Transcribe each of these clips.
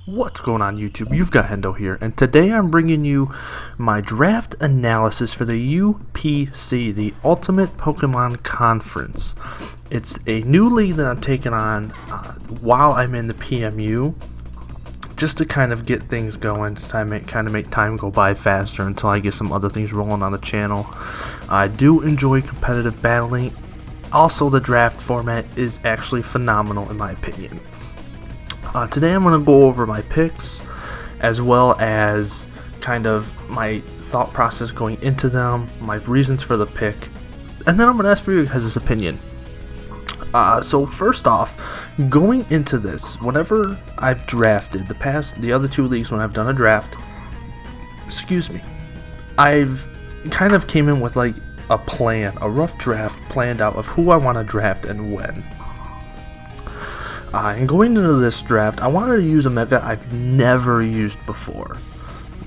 What's going on YouTube? You've got Hendo here, and today I'm bringing you my draft analysis for the U.P.C, the Ultimate Pokemon Conference. It's a new league that I'm taking on while I'm in the PMU, just to kind of get things going, to make time go by faster until I get some other things rolling on the channel. I do enjoy competitive battling. Also, the draft format is actually phenomenal in my opinion. Today I'm going to go over my picks, as well as kind of my thought process going into them, my reasons for the pick, and then I'm going to ask for you guys' opinion. So first off, going into this, whenever I've drafted, the other two leagues when I've done a draft, I've kind of came in with like a plan, a rough draft planned out of who I want to draft and when. And going into this draft, I wanted to use a mega I've never used before.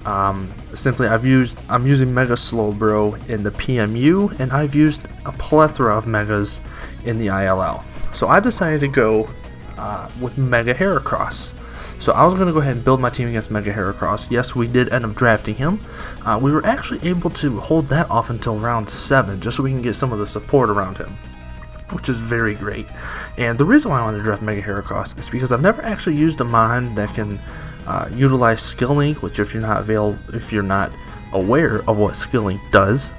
I'm using Mega Slowbro in the PMU, and I've used a plethora of megas in the I.L.L. So I decided to go with Mega Heracross. So I was going to go ahead and build my team against Mega Heracross. Yes, we did end up drafting him. We were actually able to hold that off until round 7, just so we can get some of the support around him, which is very great. And the reason why I wanted to draft Mega Heracross is because I've never actually used a mon that can utilize Skill Link, which if you're not aware of what Skill Link does,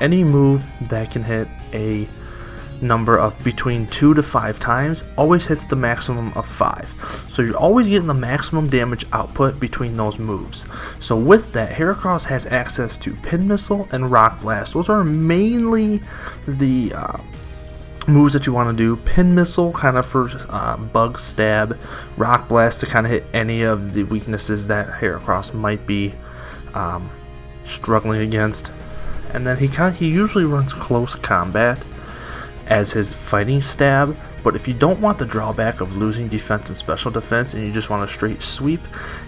any move that can hit a number of between 2 to 5 times always hits the maximum of 5. So you're always getting the maximum damage output between those moves. So with that, Heracross has access to Pin Missile and Rock Blast. Those are mainly the moves that you want to do. Pin Missile kind of for Bug Stab, Rock Blast to kind of hit any of the weaknesses that Heracross might be struggling against. And then he usually runs Close Combat as his fighting stab, but if you don't want the drawback of losing defense and special defense and you just want a straight sweep,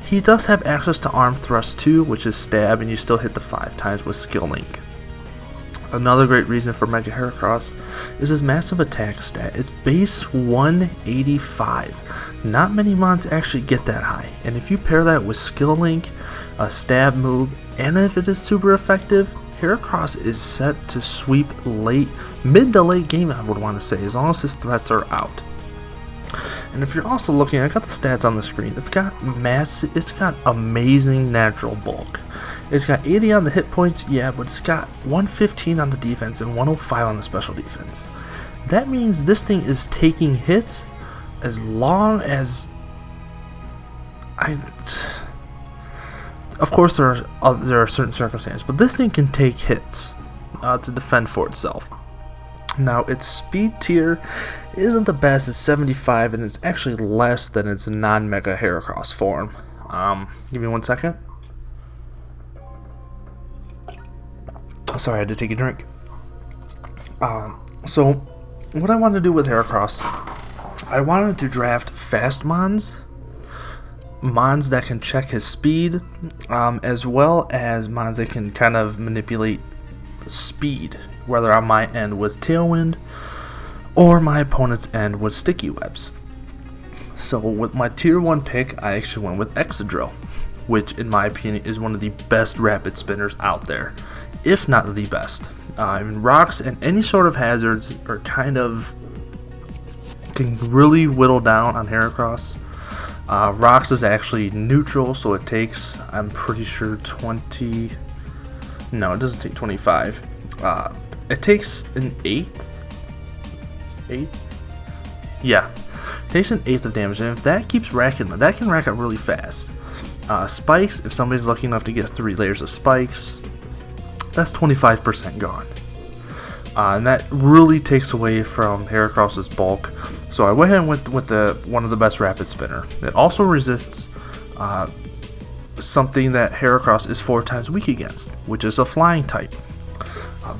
he does have access to Arm Thrust too, which is stab, and you still hit the 5 times with Skill Link. Another great reason for Mega Heracross is his massive attack stat. It's base 185. Not many mons actually get that high, and if you pair that with Skill Link, a stab move, and if it is super effective, Heracross is set to sweep mid to late game, I would want to say, as long as his threats are out. And if you're also looking, I got the stats on the screen. It's got amazing natural bulk. It's got 80 on the hit points, yeah, but it's got 115 on the defense and 105 on the special defense. That means this thing is taking hits as long as of course there are certain circumstances, but this thing can take hits to defend for itself. Now its speed tier isn't the best, it's 75, and it's actually less than its non-Mega Heracross form. Give me 1 second. Sorry, I had to take a drink. So what I wanted to do with Heracross, I wanted to draft fast mons that can check his speed, as well as mons that can kind of manipulate speed, whether on my end with Tailwind or my opponent's end with Sticky Webs. So with my tier 1 pick, I actually went with Excadrill, which in my opinion is one of the best rapid spinners out there, if not the best. Rocks and any sort of hazards are can really whittle down on Heracross. Rocks is actually neutral, so it takes, I'm pretty sure, 20. No, it doesn't take 25. It takes an eighth. Yeah, it takes an eighth of damage, and if that keeps racking, that can rack up really fast. Spikes, if somebody's lucky enough to get 3 layers of spikes, that's 25% gone. And that really takes away from Heracross's bulk. So I went ahead and went with one of the best rapid spinner. It also resists something that Heracross is 4 times weak against, which is a flying type.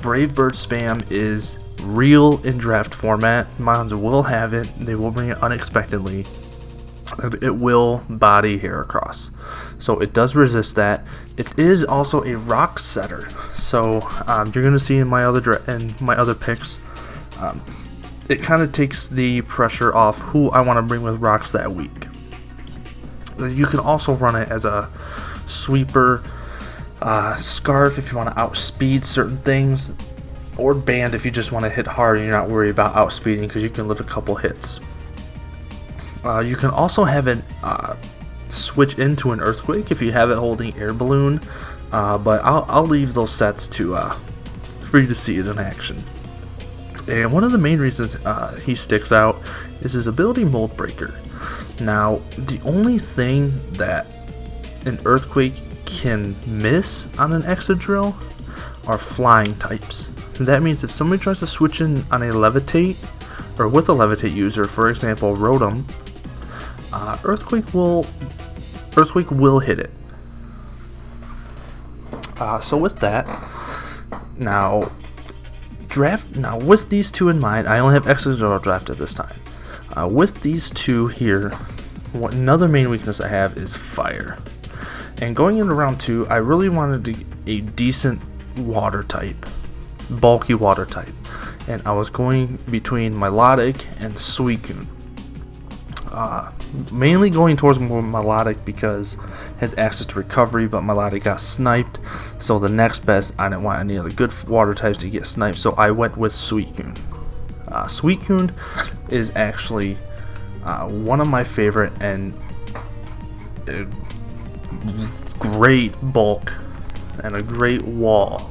Brave Bird spam is real in draft format. Mons will have it. They will bring it unexpectedly. It will body Heracross, so it does resist that. It is also a rock setter, so you're gonna see in my other picks, it kind of takes the pressure off who I want to bring with rocks that week. You can also run it as a sweeper, scarf if you want to outspeed certain things, or band if you just want to hit hard and you're not worried about outspeeding because you can live a couple hits. You can also have it switch into an earthquake if you have it holding air balloon, but I'll leave those sets to for you to see it in action. And one of the main reasons he sticks out is his ability Mold Breaker. Now, the only thing that an earthquake can miss on an Excadrill are flying types. That means if somebody tries to switch in on a Levitate, or with a Levitate user, for example Rotom, Earthquake will hit it. So with that, now with these two in mind, I only have Excadrill draft at this time. With these two here, another main weakness I have is fire. And going into round 2, I really wanted a decent water type, bulky water type, and I was going between Milotic and Suicune. Mainly going towards more Milotic because it has access to recovery, but Milotic got sniped, so the next best, I didn't want any other good water types to get sniped, so I went with Suicune. Suicune is actually one of my favorite and great bulk and a great wall.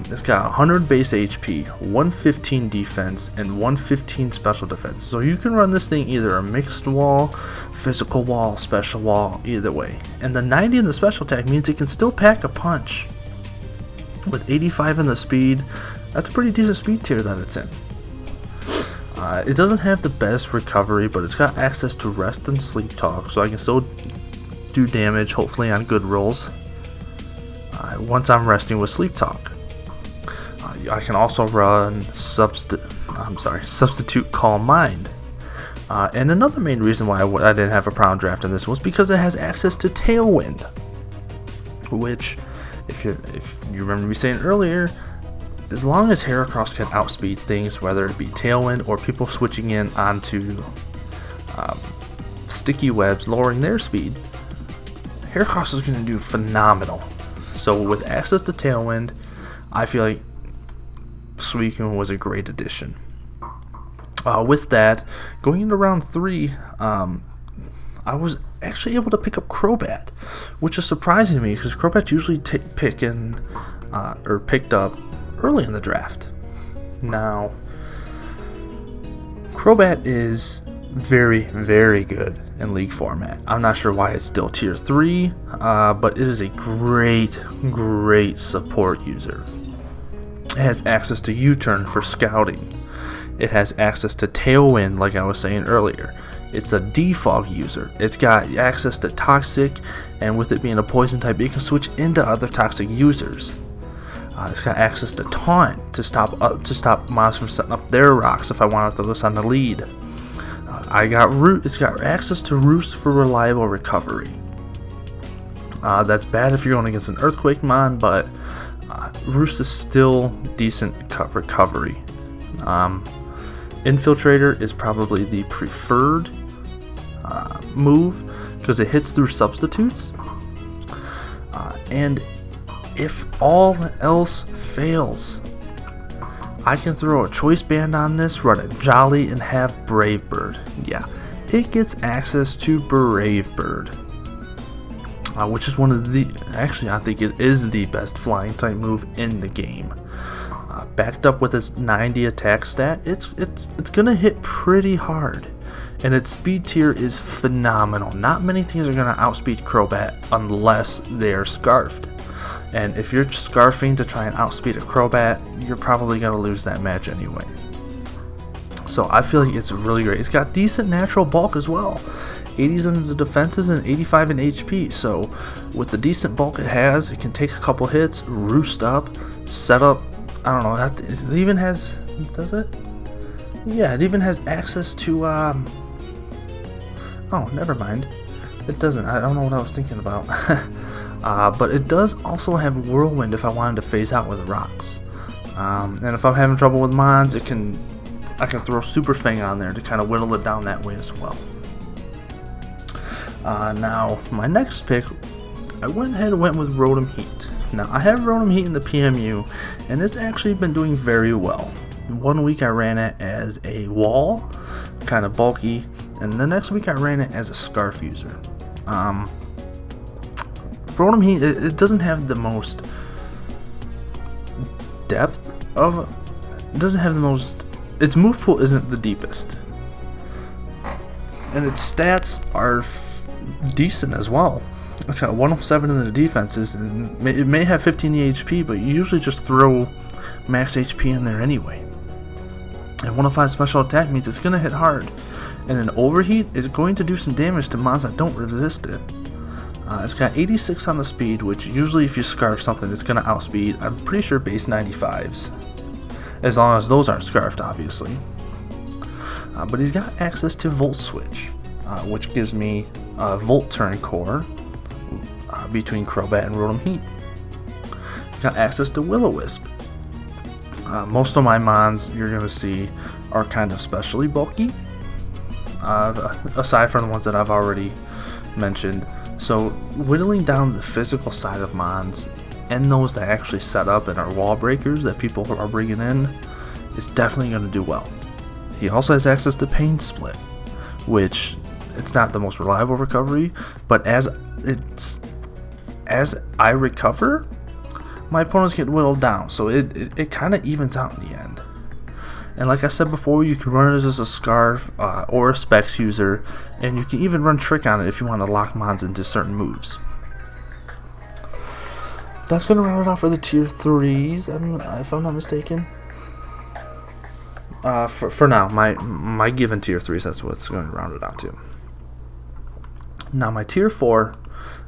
It's got 100 base HP, 115 defense, and 115 special defense. So you can run this thing either a mixed wall, physical wall, special wall, either way. And the 90 in the special attack means it can still pack a punch. With 85 in the speed, that's a pretty decent speed tier that it's in. It doesn't have the best recovery, but it's got access to rest and sleep talk, so I can still do damage, hopefully on good rolls, once I'm resting with sleep talk. I can also run substitute Calm Mind. And another main reason why I didn't have a problem drafting this was because it has access to Tailwind, which, if you remember me saying earlier, as long as Heracross can outspeed things, whether it be Tailwind or people switching in onto sticky webs, lowering their speed, Heracross is going to do phenomenal. So with access to Tailwind, I feel like Suicune was a great addition. With that, going into round 3, I was actually able to pick up Crobat, which is surprising to me because Crobat's usually picked up early in the draft. Now, Crobat is very, very good in League format. I'm not sure why it's still tier 3, but it is a great support user. It has access to U-turn for scouting. It has access to Tailwind, like I was saying earlier. It's a defog user. It's got access to Toxic, and with it being a poison type, it can switch into other toxic users. It's got access to Taunt to stop monsters from setting up their rocks if I want to throw this on the lead. It's got access to Roost for reliable recovery. That's bad if you're going against an Earthquake mon, but Roost is still decent recovery. Infiltrator is probably the preferred move because it hits through substitutes, and if all else fails, I can throw a Choice Band on this, run a Jolly, and have Brave Bird. Yeah, it gets access to Brave Bird, which is one of the, actually I think it is the best flying type move in the game. Backed up with its 90 attack stat, it's gonna hit pretty hard, and its speed tier is phenomenal. Not many things are gonna outspeed Crobat unless they're scarfed. And if you're scarfing to try and outspeed a Crobat, you're probably going to lose that match anyway. So I feel like it's really great. It's got decent natural bulk as well. 80s in the defenses and 85 in HP. So with the decent bulk it has, it can take a couple hits, roost up, set up, I don't know, it even has, does it? Yeah, it even has access to, oh, never mind. It doesn't. I don't know what I was thinking about. But it does also have Whirlwind if I wanted to phase out with rocks. And if I'm having trouble with mons, I can throw Super Fang on there to kind of whittle it down that way as well. Now, my next pick, I went ahead and went with Rotom Heat. Now, I have Rotom Heat in the PMU, and it's actually been doing very well. One week I ran it as a wall, kind of bulky, and the next week I ran it as a scarf user. Rotom Heat, it doesn't have the most depth of, it doesn't have the most, its move pool isn't the deepest, and its stats are decent as well. It's got 107 in the defenses, and it may have 15 the HP, but you usually just throw max HP in there anyway. And 105 special attack means it's going to hit hard, and an overheat is going to do some damage to mons that don't resist it. It's got 86 on the speed, which usually if you scarf something, it's going to outspeed, I'm pretty sure, base 95s. As long as those aren't scarfed, obviously. But he's got access to Volt Switch, which gives me a Volt Turn Core between Crobat and Rotom Heat. He's got access to Will-O-Wisp. Most of my mons you're going to see are kind of specially bulky, aside from the ones that I've already mentioned. So whittling down the physical side of mons and those that actually set up and are wall breakers that people are bringing in is definitely going to do well. He also has access to Pain Split, which it's not the most reliable recovery, but as I recover, my opponents get whittled down, so it kind of evens out in the end. And like I said before, you can run it as a Scarf or a Specs user, and you can even run Trick on it if you want to lock mons into certain moves. That's going to round it off for the tier 3s, if I'm not mistaken. For now, my given tier 3s, that's what's going to round it out to. Now my tier 4,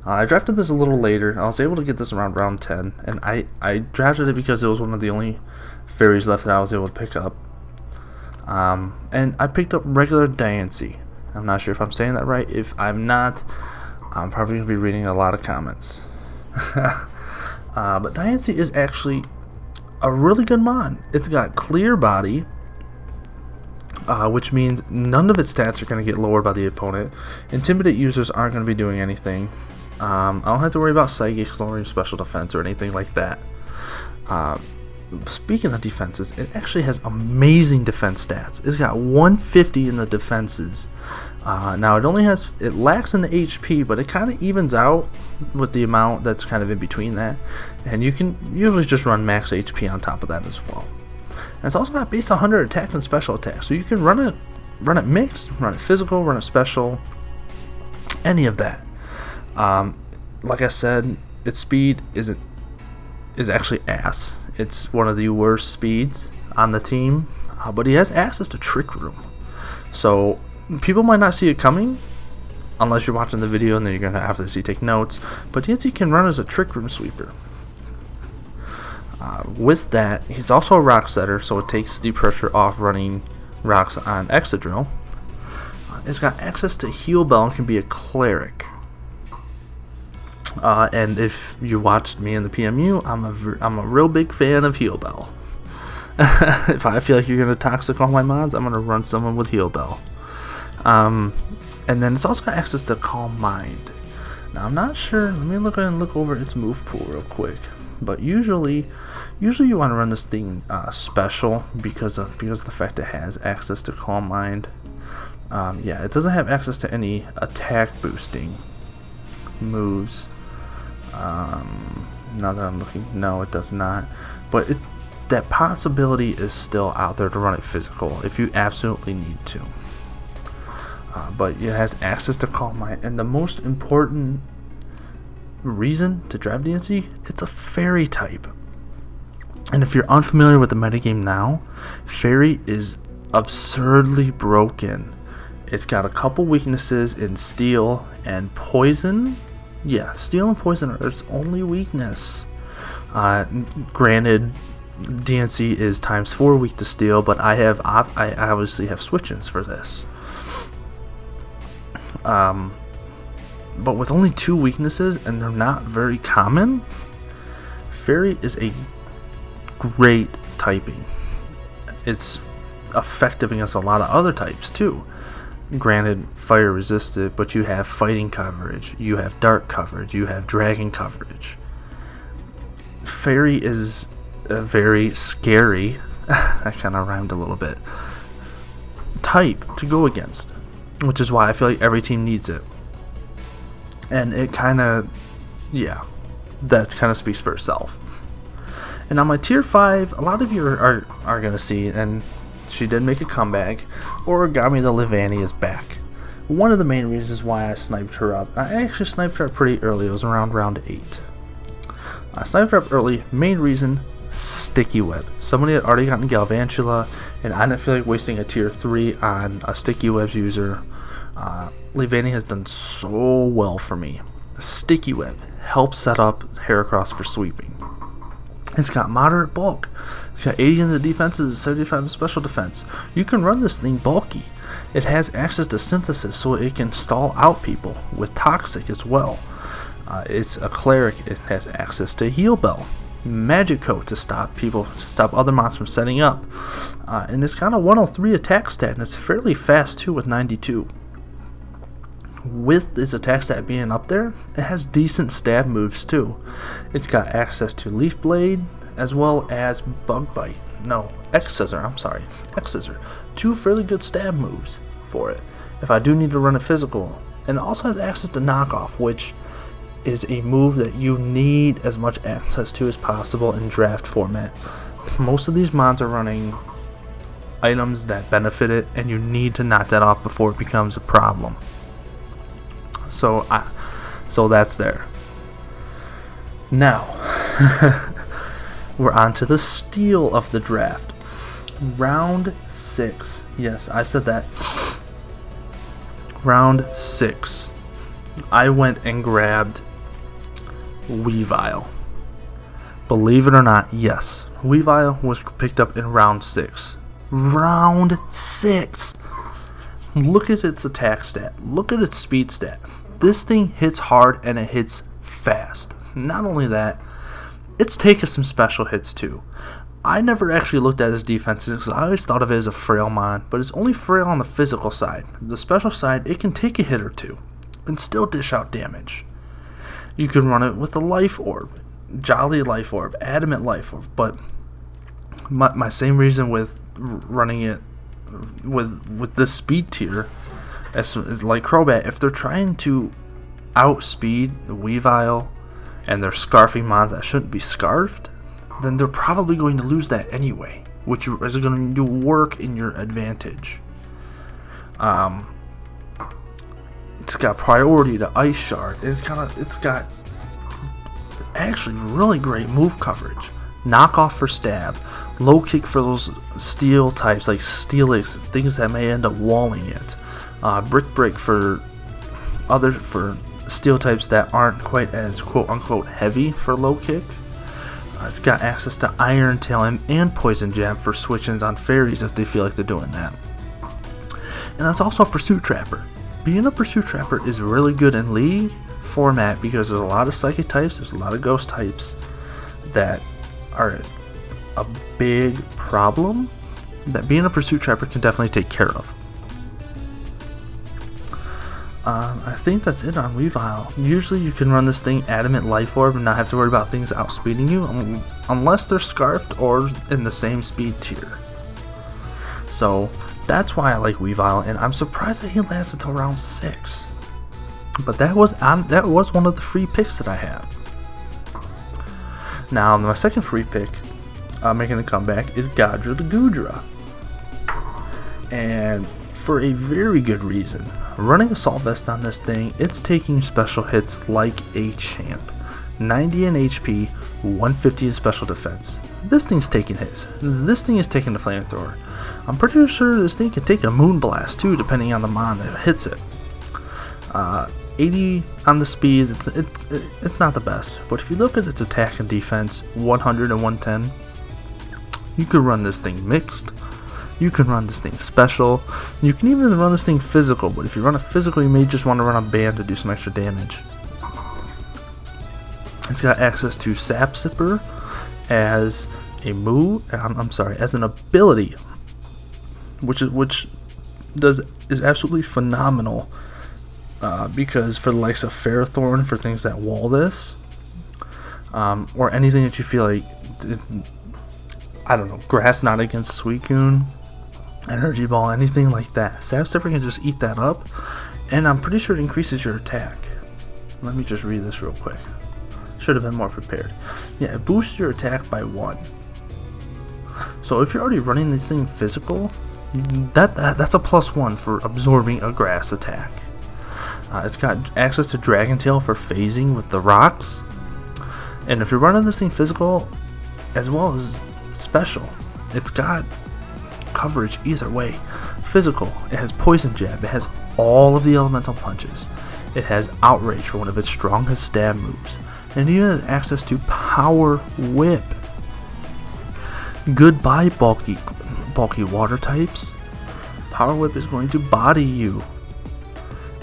I drafted this a little later. I was able to get this around round 10, and I drafted it because it was one of the only fairies left that I was able to pick up. And I picked up regular Diancie. I'm not sure if I'm saying that right. If I'm not, I'm probably going to be reading a lot of comments. But Diancie is actually a really good mon. It's got clear body, which means none of its stats are going to get lowered by the opponent. Intimidate users aren't going to be doing anything. I don't have to worry about Psychic, lowering special defense, or anything like that. Speaking of defenses, it actually has amazing defense stats. It's got 150 in the defenses. Now it lacks in the HP, but it kind of evens out with the amount that's kind of in between that. And you can usually just run max HP on top of that as well. And it's also got base 100 attack and special attack, so you can run it mixed, run it physical, run it special, any of that. Like I said, its speed is actually ass. It's one of the worst speeds on the team, but he has access to Trick Room, so people might not see it coming unless you're watching the video, and then you're gonna have to take notes. But Diancie can run as a Trick Room sweeper. With that, he's also a rock setter, so it takes the pressure off running rocks on Excadrill. It's got access to Heal Bell and can be a cleric. And if you watched me in the PMU, I'm a real big fan of Heal Bell. If I feel like you're gonna toxic all my mons, I'm gonna run someone with Heal Bell. And then it's also got access to Calm Mind. Now I'm not sure. Let me look over its move pool real quick. But usually you want to run this thing special because of the fact it has access to Calm Mind. Yeah, it doesn't have access to any attack boosting moves. Now that I'm looking, no, it does not. But that possibility is still out there to run it physical if you absolutely need to. But it has access to Calm Mind, and the most important reason to draft Diancie, it's a fairy type. And if you're unfamiliar with the metagame now, fairy is absurdly broken. It's got a couple weaknesses in steel and poison. Yeah, steel and poison are its only weakness. Granted, Diancie is ×4 weak to steel, but I obviously have switch-ins for this. But with only 2 weaknesses, and they're not very common, fairy is a great typing. It's effective against a lot of other types too. Granted, fire resisted, but you have fighting coverage, you have dark coverage, you have dragon coverage. Fairy is a very scary, I kind of rhymed a little bit, type to go against, which is why I feel like every team needs it. And it kind of, yeah, that kind of speaks for itself. And on my tier 5, a lot of you are going to see, and she did make a comeback, Origami the Leavanny is back. One of the main reasons why I sniped her up, I actually sniped her up pretty early, it was around round 8. I sniped her up early, main reason, Sticky Web. Somebody had already gotten Galvantula, and I didn't feel like wasting a tier 3 on a Sticky Webs user. Leavanny has done so well for me. Sticky Web helps set up Heracross for sweeping. It's got moderate bulk. It's got 80 in the defenses and 75 in special defense. You can run this thing bulky. It has access to synthesis, so it can stall out people with toxic as well. It's a cleric. It has access to heal bell, magic coat to stop other monsters from setting up, and it's got a 103 attack stat, and it's fairly fast too with 92. With its attack stat being up there, it has decent stab moves too. It's got access to Leaf Blade as well as Bug Bite. No, X-Scissor, I'm sorry. X-Scissor. 2 fairly good stab moves for it if I do need to run a physical. And it also has access to Knockoff, which is a move that you need as much access to as possible in draft format. Most of these mods are running items that benefit it, and you need to knock that off before it becomes a problem. So that's there. Now, we're on to the steal of the draft. Round 6. Yes, I said that. Round 6. I went and grabbed Weavile. Believe it or not, yes. Weavile was picked up in round 6. Round 6! Look at its attack stat. Look at its speed stat. This thing hits hard and it hits fast. Not only that, it's taken some special hits too. I never actually looked at its defenses because I always thought of it as a frail mon, but it's only frail on the physical side. The special side, it can take a hit or two and still dish out damage. You can run it with a Life Orb, Jolly Life Orb, Adamant Life Orb, but my same reason with running it with this speed tier as like Crobat, if they're trying to outspeed the Weavile and they're scarfing mons that shouldn't be scarfed, then they're probably going to lose that anyway, which is going to work in your advantage. It's got priority to Ice Shard. It's got actually really great move coverage. Knockoff for stab, low kick for those steel types like Steelix, things that may end up walling it. Brick break for steel types that aren't quite as quote unquote heavy for low kick. It's got access to Iron Tail and Poison Jab for switch-ins on fairies if they feel like they're doing that. And that's also a Pursuit Trapper. Being a Pursuit Trapper is really good in League format because there's a lot of Psychic types, there's a lot of Ghost types that are a big problem that being a Pursuit Trapper can definitely take care of. I think that's it on Weavile. Usually you can run this thing Adamant Life Orb and not have to worry about things outspeeding you unless they're scarfed or in the same speed tier. So that's why I like Weavile, and I'm surprised that he lasted until round 6. But that was one of the free picks that I have. Now my second free pick making a comeback is Gadra the Goodra. And for a very good reason. Running Assault Vest on this thing, it's taking special hits like a champ. 90 in HP, 150 in special defense. This thing's taking hits. This thing is taking the flamethrower. I'm pretty sure this thing can take a Moonblast too, depending on the mon that hits it. 80 on the speeds, it's not the best, but if you look at its attack and defense, 100 and 110, you could run this thing mixed. You can run this thing special. You can even run this thing physical, but if you run a physical, you may just want to run a band to do some extra damage. It's got access to Sap Sipper as a move. As an ability, which is absolutely phenomenal. Because for the likes of Ferrothorn, for things that wall this, or anything that you feel like, I don't know, Grass Knot against Suicune, Energy Ball, anything like that, Sap Stepper can just eat that up, and I'm pretty sure it increases your attack. Let me just read this real quick. Should have been more prepared. Yeah, it boosts your attack by 1. So if you're already running this thing physical, that's a +1 for absorbing a grass attack. It's got access to Dragon Tail for phasing with the rocks. And if you're running this thing physical as well as special, it's got coverage either way. Physical, it has Poison Jab, it has all of the elemental punches, it has Outrage for one of its strongest stab moves, and even has access to Power Whip. Goodbye bulky water types. Power Whip is going to body you.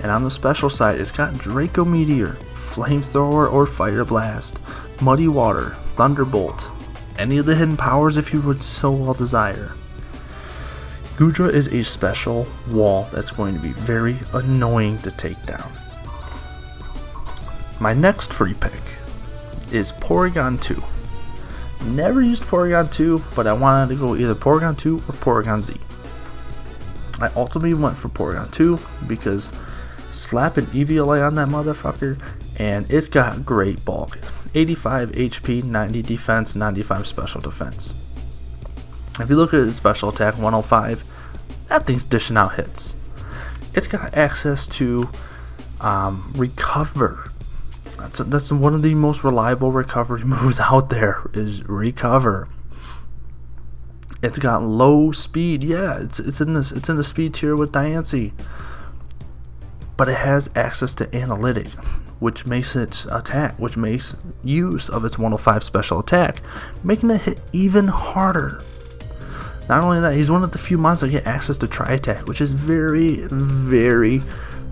And on the special side, it's got Draco Meteor, Flamethrower or Fire Blast, Muddy Water, Thunderbolt, any of the hidden powers if you would so well desire. Goodra is a special wall that's going to be very annoying to take down. My next free pick is Porygon 2. Never used Porygon 2, but I wanted to go either Porygon 2 or Porygon Z. I ultimately went for Porygon 2 because slap an EVLA on that motherfucker and it's got great bulk. 85 HP, 90 defense, 95 special defense. If you look at its special attack, 105, that thing's dishing out hits. It's got access to Recover. That's one of the most reliable recovery moves out there, is Recover. It's got low speed. Yeah, it's in the speed tier with Diancie. But it has access to Analytic, which makes its use of its 105 special attack, making it hit even harder. Not only that, he's one of the few monsters that get access to Tri-Attack, which is very, very,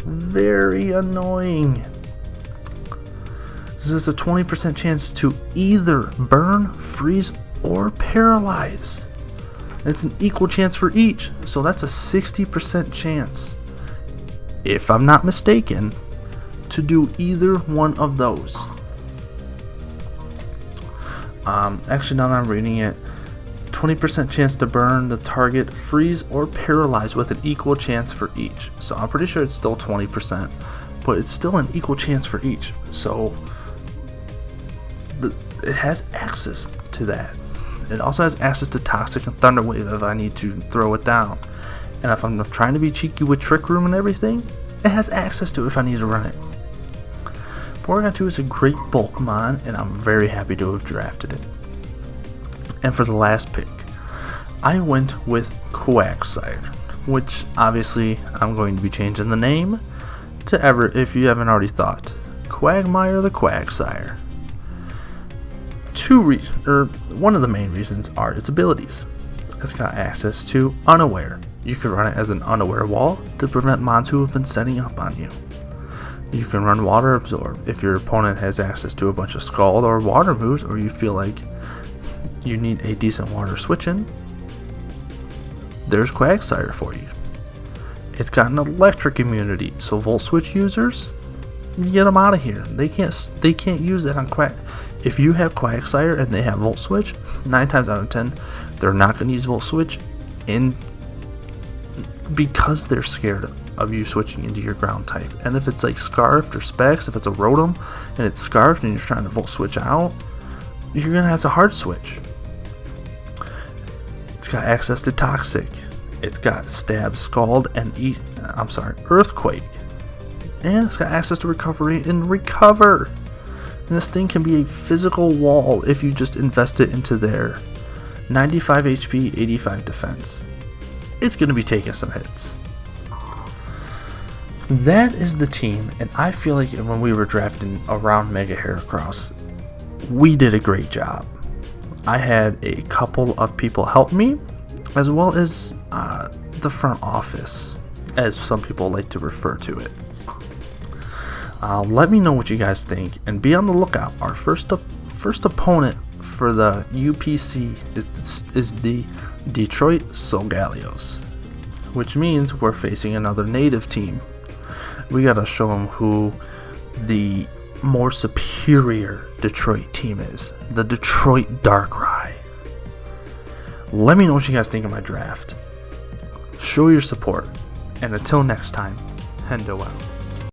very annoying. This is a 20% chance to either burn, freeze, or paralyze. It's an equal chance for each, so that's a 60% chance, if I'm not mistaken, to do either one of those. Actually, now that I'm reading it, 20% chance to burn the target, freeze, or paralyze with an equal chance for each. So I'm pretty sure it's still 20%, but it's still an equal chance for each. So it has access to that. It also has access to Toxic and Thunder Wave if I need to throw it down. And if I'm trying to be cheeky with Trick Room and everything, it has access to it if I need to run it. Porygon 2 is a great bulk mon, and I'm very happy to have drafted it. And for the last pick, I went with Quagsire, which obviously I'm going to be changing the name to if you haven't already thought, Quagmire the Quagsire. One of the main reasons are its abilities. It's got access to Unaware. You can run it as an unaware wall to prevent mons who have been setting up on you. You can run Water Absorb if your opponent has access to a bunch of Scald or Water moves, or you feel like you need a decent water switch in. There's Quagsire for you. It's got an electric immunity, so Volt Switch users, get them out of here. They can't use that on Quag. If you have Quagsire and they have Volt Switch, 9 times out of 10, they're not going to use Volt Switch because they're scared of you switching into your ground type. And if it's like Scarfed or Specs, if it's a Rotom and it's Scarfed and you're trying to Volt Switch out, you're going to have to hard switch. It's got access to Toxic. It's got Stab, Scald, and Earthquake. And it's got access to Recovery and Recover. And this thing can be a physical wall if you just invest it into their 95 HP, 85 defense. It's going to be taking some hits. That is the team, and I feel like when we were drafting around Mega Heracross, we did a great job. I had a couple of people help me, as well as the front office, as some people like to refer to it. Let me know what you guys think, and be on the lookout. Our first opponent for the UPC is the Detroit Solgalios, which means we're facing another native team. We gotta show them who the more superior Detroit team is. The Detroit Darkrai. Let me know what you guys think of my draft. Show your support. And until next time, Hendo out.